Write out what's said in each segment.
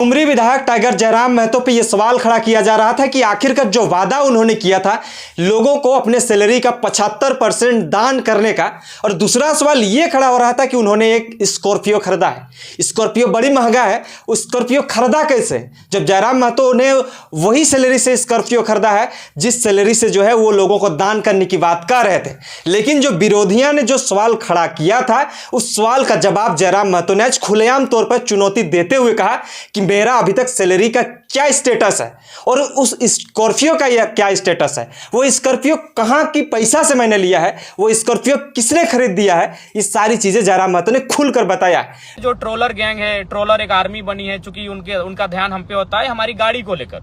उमरी विधायक टाइगर जयराम महतो पे यह सवाल खड़ा किया जा रहा था कि आखिरकार जो वादा उन्होंने किया था लोगों को अपने सैलरी का 75% दान करने का, और दूसरा सवाल यह खड़ा हो रहा था कि उन्होंने एक स्कॉर्पियो खरीदा है। स्कॉर्पियो बड़ी महंगा है, उस स्कॉर्पियो खरीदा कैसे जब जयराम महतो ने वही सैलरी से स्कॉर्पियो खरीदा है जिस सैलरी से जो है वो लोगों को दान करने की बात कर रहे थे। लेकिन जो विरोधियों ने जो सवाल खड़ा किया था उस सवाल का जवाब जयराम महतो ने आज खुलेआम तौर पर चुनौती देते हुए कहा कि मेरा अभी तक सैलरी का क्या स्टेटस है और उस स्कॉर्पियो का क्या स्टेटस है, वो स्कॉर्पियो कहां की पैसा से मैंने लिया है, वो स्कॉर्पियो किसने खरीद दिया है, ये सारी चीजें जयराम महतो ने खुलकर बताया। जो ट्रोलर गैंग है, ट्रोलर एक आर्मी बनी है, चूंकि उनका ध्यान हम पे होता है हमारी गाड़ी को लेकर,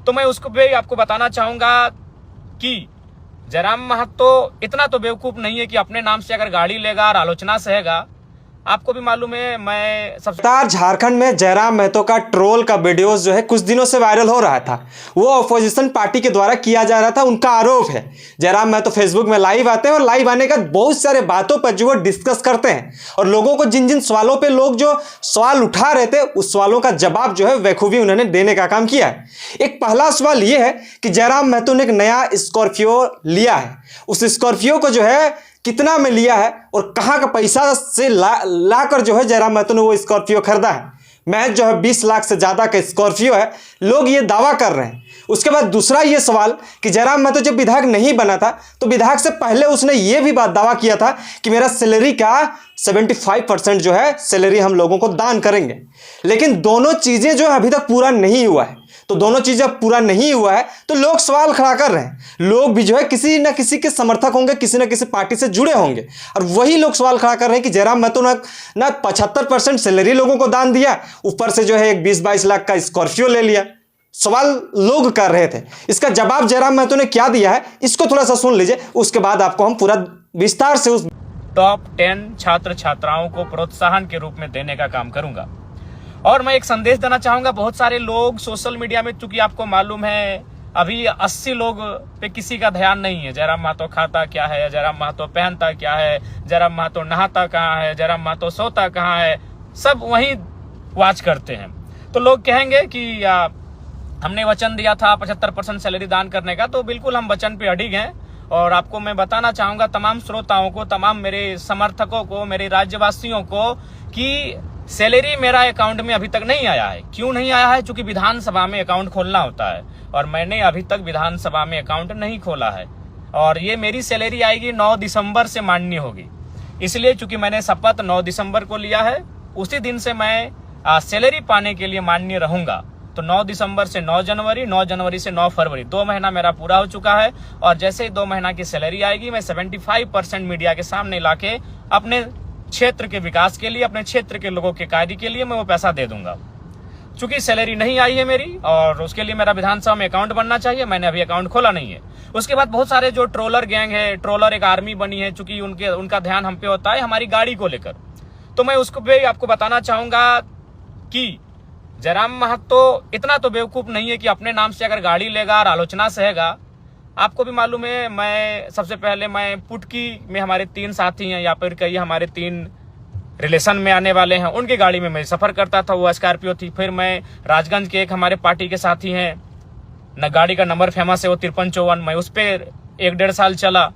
तो मैं उसको भी आपको बताना चाहूंगा कि जयराम महतो इतना तो बेवकूफ नहीं है कि अपने नाम से अगर गाड़ी लेगा और आलोचना सहेगा। आपको भी मालूम है मैं लगातार झारखंड में जयराम महतो का ट्रोल का वीडियोस जो है कुछ दिनों से वायरल हो रहा था, वो अपोजिशन पार्टी के द्वारा किया जा रहा था। उनका आरोप है जयराम महतो फेसबुक में लाइव आते हैं और लाइव आने का बहुत सारे बातों पर जो वो डिस्कस करते हैं और लोगों को जिन जिन सवालों पर लोग जो सवाल उठा रहे थे उस सवालों का जवाब जो है बखूबी उन्होंने देने का काम किया है। एक पहला सवाल यह है कि जयराम महतो ने एक नया स्कॉर्पियो लिया है, उस स्कॉर्पियो को जो है कितना में लिया है और कहां का पैसा से लाकर जो है जयराम महतो ने वो स्कॉर्पियो खरीदा है। महज जो है 20 लाख से ज्यादा का स्कॉर्पियो है, लोग ये दावा कर रहे हैं। उसके बाद दूसरा ये सवाल कि जयराम महतो जब विधायक नहीं बना था तो विधायक से पहले उसने ये भी बात दावा किया था कि मेरा सैलरी का 75% जो है सैलरी हम लोगों को दान करेंगे। लेकिन दोनों चीजें जो है अभी तक पूरा नहीं हुआ है, तो दोनों चीजें पूरा नहीं हुआ है तो लोग सवाल खड़ा कर रहे हैं। लोग भी जो है किसी न किसी के समर्थक होंगे, किसी न किसी पार्टी से जुड़े होंगे और वही लोग सवाल खड़ा कर रहे हैं कि जयराम महतो ने 75% सैलरी लोगों को दान दिया, ऊपर से जो है एक 20-22 लाख का स्कॉर्पियो ले लिया। सवाल लोग कर रहे थे, इसका जवाब जयराम महतो ने क्या दिया है इसको थोड़ा सा सुन लीजिए, उसके बाद आपको हम पूरा विस्तार से उस टॉप 10 छात्र छात्राओं को प्रोत्साहन के रूप में देने का काम करूंगा। और मैं एक संदेश देना चाहूंगा, बहुत सारे लोग सोशल मीडिया में, चूंकि आपको मालूम है अभी 80 लोग पे किसी का ध्यान नहीं है। जयराम महतो खाता क्या है, जयराम महतो पहनता क्या है, जयराम महतो नहाता कहाँ है, जयराम महतो सोता कहाँ है, सब वहीं वॉच करते हैं। तो लोग कहेंगे कि हमने वचन दिया था 75% सैलरी दान करने का, तो बिल्कुल हम वचन पे अडिग हैं। और आपको मैं बताना चाहूंगा तमाम श्रोताओं को, तमाम मेरे समर्थकों को, मेरे राज्यवासियों को कि सैलरी मेरा अकाउंट में अभी तक नहीं आया है। क्यों नहीं आया है? क्योंकि विधानसभा में अकाउंट खोलना होता है और मैंने अभी तक विधानसभा में अकाउंट नहीं खोला है। और ये मेरी सैलरी आएगी 9 दिसंबर से मान्य होगी, इसलिए चूंकि मैंने शपथ 9 दिसंबर को लिया है, उसी दिन से मैं सैलरी पाने के लिए मान्य रहूंगा। तो 9 दिसंबर से 9 जनवरी, 9 जनवरी से 9 फरवरी, 2 महीना मेरा पूरा हो चुका है। और जैसे ही 2 महीना की सैलरी आएगी मैं 75% मीडिया के सामने लाके अपने क्षेत्र के विकास के लिए, अपने क्षेत्र के लोगों के कार्य के लिए मैं वो पैसा दे दूंगा। चूंकि सैलरी नहीं आई है मेरी और उसके लिए मेरा विधानसभा में अकाउंट बनना चाहिए, मैंने अभी अकाउंट खोला नहीं है। उसके बाद बहुत सारे जो ट्रोलर गैंग है, ट्रोलर एक आर्मी बनी है, चूंकि उनका ध्यान हम पे होता है हमारी गाड़ी को लेकर, तो मैं उसको भी आपको बताना चाहूंगा कि जयराम महतो इतना तो बेवकूफ नहीं है कि अपने नाम से अगर गाड़ी लेगा और आलोचना सहेगा। आपको भी मालूम है मैं सबसे पहले मैं पुटकी में हमारे 3 साथी हैं या फिर कई हमारे 3 रिलेशन में आने वाले हैं, उनकी गाड़ी में मैं सफर करता था, वो स्कॉर्पियो थी। फिर मैं राजगंज के एक हमारे पार्टी के साथी हैं, न गाड़ी का नंबर फेमस है वो 5354, मैं उस पर 1-1.5 साल चला।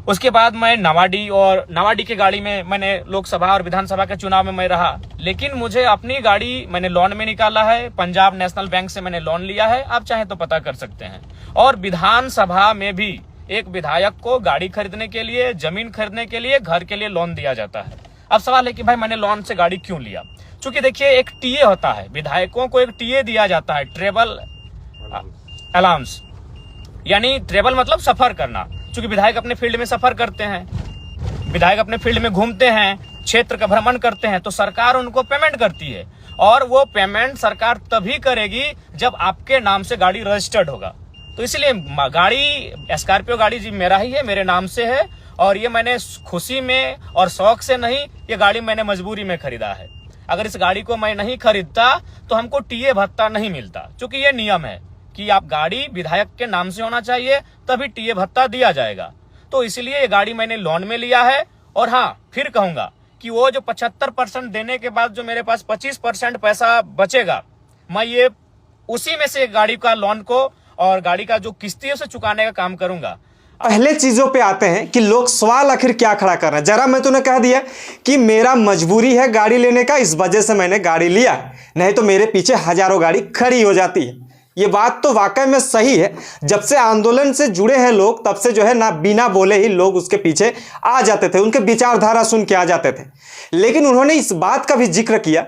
उसके बाद मैं नवाडी की गाड़ी में मैंने लोकसभा और विधानसभा के चुनाव में मैं रहा। लेकिन मुझे अपनी गाड़ी मैंने लोन में निकाला है, पंजाब नेशनल बैंक से मैंने लोन लिया है, आप चाहे तो पता कर सकते हैं। और विधानसभा में भी एक विधायक को गाड़ी खरीदने के लिए, जमीन खरीदने के लिए, घर के लिए लोन दिया जाता है। अब सवाल है कि भाई मैंने लोन से गाड़ी क्यों लिया? चूंकि देखिए एक टीए होता है, विधायकों को एक टीए दिया जाता है, ट्रेवल अलाउंस, यानी ट्रेवल मतलब सफर करना। चूंकि विधायक अपने फील्ड में सफर करते हैं, विधायक अपने फील्ड में घूमते हैं, क्षेत्र का भ्रमण करते हैं, तो सरकार उनको पेमेंट करती है। और वो पेमेंट सरकार तभी करेगी जब आपके नाम से गाड़ी रजिस्टर्ड होगा। तो इसलिए गाड़ी स्कॉर्पियो गाड़ी जी मेरा ही है, मेरे नाम से है। और ये मैंने खुशी में और शौक से नहीं, ये गाड़ी मैंने मजबूरी में खरीदा है। अगर इस गाड़ी को मैं नहीं खरीदता तो हमको टीए भत्ता नहीं मिलता, क्योंकि ये नियम है कि आप गाड़ी विधायक के नाम से होना चाहिए तभी टीए भत्ता दिया जाएगा। तो इसलिए ये गाड़ी मैंने लोन में लिया है। और हाँ, फिर कहूंगा कि वो जो 75% देने के बाद जो मेरे पास 25% पैसा बचेगा, मैं ये उसी में से गाड़ी का लोन को और गाड़ी का जो किस्ती है उसे चुकाने का काम करूंगा। पहले चीजों पे आते हैं कि लोग सवाल आखिर क्या खड़ा कर रहे हैं। जरा मैं तूने कह दिया कि मेरा मजबूरी है गाड़ी लेने का, इस वजह से मैंने गाड़ी लिया, नहीं तो मेरे पीछे हजारों गाड़ी खड़ी हो जाती है। ये बात तो वाकई में सही है। जब से आंदोलन से जुड़े हैं लोग, तब से जो है ना बिना बोले ही लोग उसके पीछे आ जाते थे, उनके विचारधारा सुन के आ जाते थे। लेकिन उन्होंने इस बात का भी जिक्र किया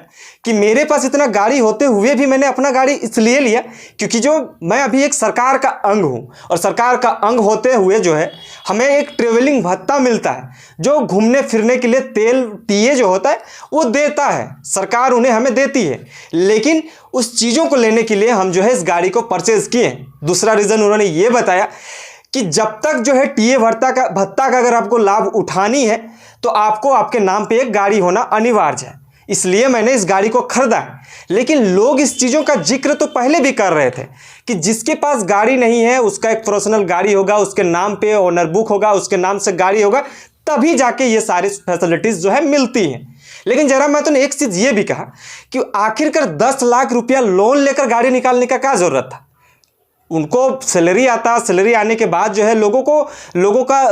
कि मेरे पास इतना गाड़ी होते हुए भी मैंने अपना गाड़ी इसलिए लिया क्योंकि जो मैं अभी एक सरकार का अंग हूं, और सरकार का अंग होते हुए जो है हमें एक ट्रेवलिंग भत्ता मिलता है, जो घूमने फिरने के लिए तेल टीए जो होता है वो देता है, सरकार उन्हें हमें देती है। लेकिन उस चीज़ों को लेने के लिए हम जो है इस गाड़ी को परचेज किए। दूसरा रीज़न उन्होंने ये बताया कि जब तक जो है टीए भत्ता का अगर आपको लाभ उठानी है तो आपको आपके नाम पे एक गाड़ी होना अनिवार्य है, इसलिए मैंने इस गाड़ी को खरीदा है। लेकिन लोग इस चीज़ों का जिक्र तो पहले भी कर रहे थे कि जिसके पास गाड़ी नहीं है उसका एक पर्सनल गाड़ी होगा, उसके नाम पे ओनर बुक होगा, उसके नाम से गाड़ी होगा, तभी जाके ये सारी फैसिलिटीज़ जो है मिलती हैं। लेकिन जरा मैं तो एक चीज़ ये भी कहा कि आखिरकार 10 लाख रुपया लोन लेकर गाड़ी निकालने का क्या ज़रूरत था। उनको सैलरी आता, सैलरी आने के बाद जो है लोगों का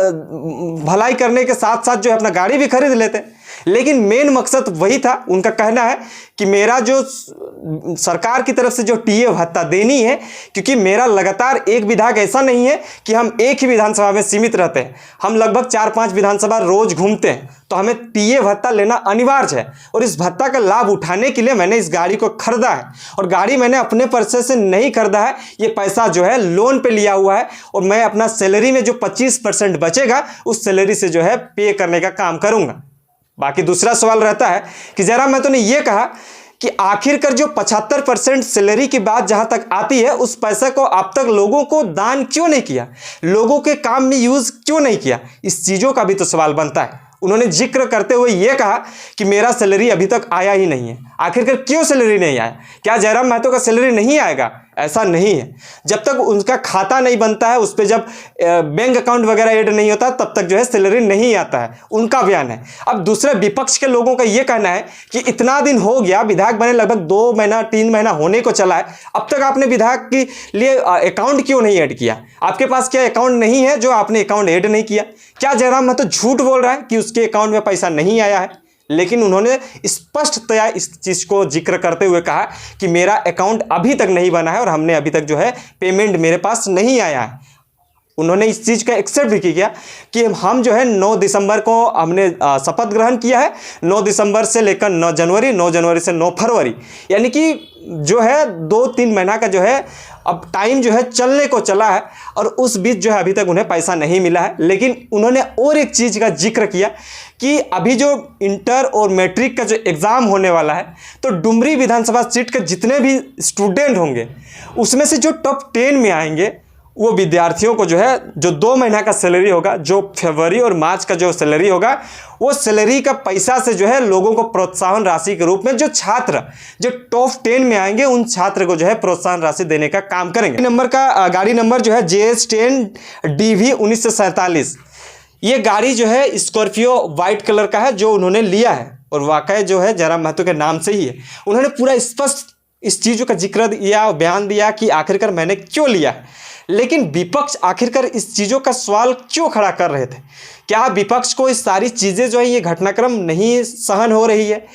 भलाई करने के साथ साथ जो है अपना गाड़ी भी खरीद लेते। लेकिन मेन मकसद वही था। उनका कहना है कि मेरा जो सरकार की तरफ से जो टीए भत्ता देनी है, क्योंकि मेरा लगातार एक विधायक ऐसा नहीं है कि हम एक ही विधानसभा में सीमित रहते हैं, हम लगभग 4-5 विधानसभा रोज घूमते हैं, तो हमें टीए भत्ता लेना अनिवार्य है। और इस भत्ता का लाभ उठाने के लिए मैंने इस गाड़ी को खरीदा है। और गाड़ी मैंने अपने पैसे से नहीं खरीदा है, ये पैसा जो है लोन पे लिया हुआ है, और मैं अपना सैलरी में जो 25% बचेगा उस सैलरी से जो है पे करने का काम करूंगा। बाकी दूसरा सवाल रहता है कि जरा मैं तूने ये कहा कि आखिरकार जो 75% सैलरी की बात जहां तक आती है, उस पैसे को अब तक लोगों को दान क्यों नहीं किया, लोगों के काम में यूज क्यों नहीं किया, इस चीज़ों का भी तो सवाल बनता है। उन्होंने जिक्र करते हुए यह कहा कि मेरा सैलरी अभी तक आया ही नहीं है। आखिरकार क्यों सैलरी नहीं आया? क्या जयराम महतो का सैलरी नहीं आएगा? ऐसा नहीं है। जब तक उनका खाता नहीं बनता है, उस पर जब बैंक अकाउंट वगैरह ऐड नहीं होता, तब तक जो है सैलरी नहीं आता है, उनका बयान है। अब दूसरे विपक्ष के लोगों का यह कहना है कि इतना दिन हो गया, विधायक बने लगभग 2 महीना 3 महीना होने को चला है, अब तक आपने विधायक के लिए अकाउंट क्यों नहीं ऐड किया? आपके पास क्या अकाउंट नहीं है जो आपने अकाउंट ऐड नहीं किया? क्या जयराम महतो झूठ बोल रहा है कि उसके अकाउंट में पैसा नहीं आया है? लेकिन उन्होंने स्पष्टतया इस चीज़ को जिक्र करते हुए कहा कि मेरा अकाउंट अभी तक नहीं बना है और हमने अभी तक जो है पेमेंट मेरे पास नहीं आया है। उन्होंने इस चीज़ का एक्सेप्ट भी किया कि हम जो है 9 दिसंबर को हमने शपथ ग्रहण किया है। 9 दिसंबर से लेकर 9 जनवरी, 9 जनवरी से 9 फरवरी, यानी कि जो है 2-3 महीना का जो है अब टाइम जो है चलने को चला है, और उस बीच जो है अभी तक उन्हें पैसा नहीं मिला है। लेकिन उन्होंने और एक चीज़ का जिक्र किया कि अभी जो इंटर और मैट्रिक का जो एग्ज़ाम होने वाला है, तो डुमरी विधानसभा सीट के जितने भी स्टूडेंट होंगे उसमें से जो टॉप 10 में आएंगे वो विद्यार्थियों को जो है जो 2 महीना का सैलरी होगा, जो फरवरी और मार्च का जो सैलरी होगा, वो सैलरी का पैसा से जो है लोगों को प्रोत्साहन राशि के रूप में जो छात्र जो टॉप 10 में आएंगे उन छात्र को जो है प्रोत्साहन राशि देने का काम करेंगे। नंबर का गाड़ी नंबर जो है JS10 DV 1947। ये गाड़ी जो है स्कॉर्पियो वाइट कलर का है जो उन्होंने लिया है, और वाकई जो है जयराम महतो के नाम से ही है। उन्होंने पूरा स्पष्ट इस चीज़ों का जिक्र दिया, बयान दिया कि आखिरकार मैंने क्यों लिया है। लेकिन विपक्ष आखिरकार इस चीज़ों का सवाल क्यों खड़ा कर रहे थे? क्या विपक्ष को इस सारी चीज़ें जो है ये घटनाक्रम नहीं सहन हो रही है?